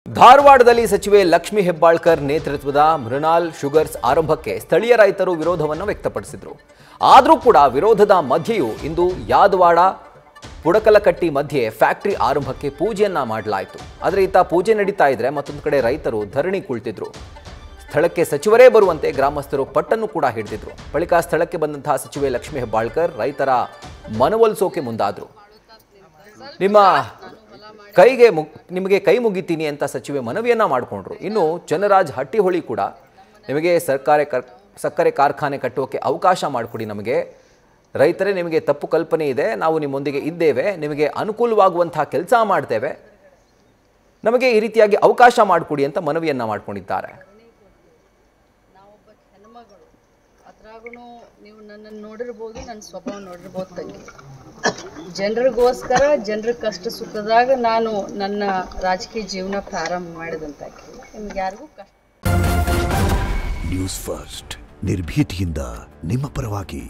ಧಾರವಾಡದಲ್ಲಿ ಸಚಿವೆ ಲಕ್ಷ್ಮಿ ಹೆಬ್ಬಾಳ್ಕರ್ ನೇತೃತ್ವದ ಮೃಣಾಲ್ ಶುಗರ್ಸ್ ಆರಂಭಕ್ಕೆ ಸ್ಥಳೀಯ ರೈತರು ವಿರೋಧವನ್ನು ವ್ಯಕ್ತಪಡಿಸಿದರು. ಆದರೂ ಕೂಡ ವಿರೋಧದ ಮಧ್ಯೆಯೂ ಇಂದು ಯಾದವಾಡ ಪುಡಕಲಕಟ್ಟಿ ಮಧ್ಯೆ ಫ್ಯಾಕ್ಟರಿ ಆರಂಭಕ್ಕೆ ಪೂಜೆಯನ್ನ ಮಾಡಲಾಯಿತು. ಆದರೆ ಈತ ಪೂಜೆ ನಡೀತಾ ಇದ್ರೆ ಮತ್ತೊಂದು ಕಡೆ ರೈತರು ಧರಣಿ ಕುಳಿತಿದ್ರು. ಸ್ಥಳಕ್ಕೆ ಸಚಿವರೇ ಬರುವಂತೆ ಗ್ರಾಮಸ್ಥರು ಪಟ್ಟನ್ನು ಕೂಡ ಹಿಡಿದಿದ್ರು. ಬಳಿಕ ಸ್ಥಳಕ್ಕೆ ಬಂದಂತಹ ಸಚಿವೆ ಲಕ್ಷ್ಮಿ ಹೆಬ್ಬಾಳ್ಕರ್ ರೈತರ ಮನವೊಲಿಸೋಕೆ ಮುಂದಾದರು. ನಿಮಗೆ ಕೈ ಮುಗಿತೀನಿ ಅಂತ ಸಚಿವೆ ಮನವಿಯನ್ನ ಮಾಡಿಕೊಂಡ್ರು. ಇನ್ನು ಚನ್ನರಾಜ್ ಹಟ್ಟಿಹೊಳಿ ಕೂಡ ನಿಮಗೆ ಸಕ್ಕರೆ ಕಾರ್ಖಾನೆ ಕಟ್ಟುವಕ್ಕೆ ಅವಕಾಶ ಮಾಡಿಕೊಡಿ, ನಮಗೆ ರೈತರೇ ನಿಮಗೆ ತಪ್ಪು ಕಲ್ಪನೆ ಇದೆ, ನಾವು ನಿಮ್ಮೊಂದಿಗೆ ಇದ್ದೇವೆ, ನಿಮಗೆ ಅನುಕೂಲವಾಗುವಂತಹ ಕೆಲಸ ಮಾಡ್ತೇವೆ, ನಮಗೆ ಈ ರೀತಿಯಾಗಿ ಅವಕಾಶ ಮಾಡಿಕೊಡಿ ಅಂತ ಮನವಿಯನ್ನ ಮಾಡಿಕೊಂಡಿದ್ದಾರೆ. ನೀವು ನನ್ನನ್ನು ನೋಡಿರ್ಬೋದು, ನನ್ನ ಸ್ವಭಾವ ನೋಡಿರ್ಬೋದು ತಂಗಿ. ಜನರಿಗೋಸ್ಕರ ಜನರ ಕಷ್ಟ ಸುಖದಾಗ ನಾನು ನನ್ನ ರಾಜಕೀಯ ಜೀವನ ಪ್ರಾರಂಭ ಮಾಡಿದಂತಾಗಿ ನಿಮ್ಗೆ ಯಾರಿಗೂ ಕಷ್ಟ. ನ್ಯೂಸ್ ಫಸ್ಟ್ ನಿರ್ಭೀತಿಯಿಂದ ನಿಮ್ಮ ಪರವಾಗಿ.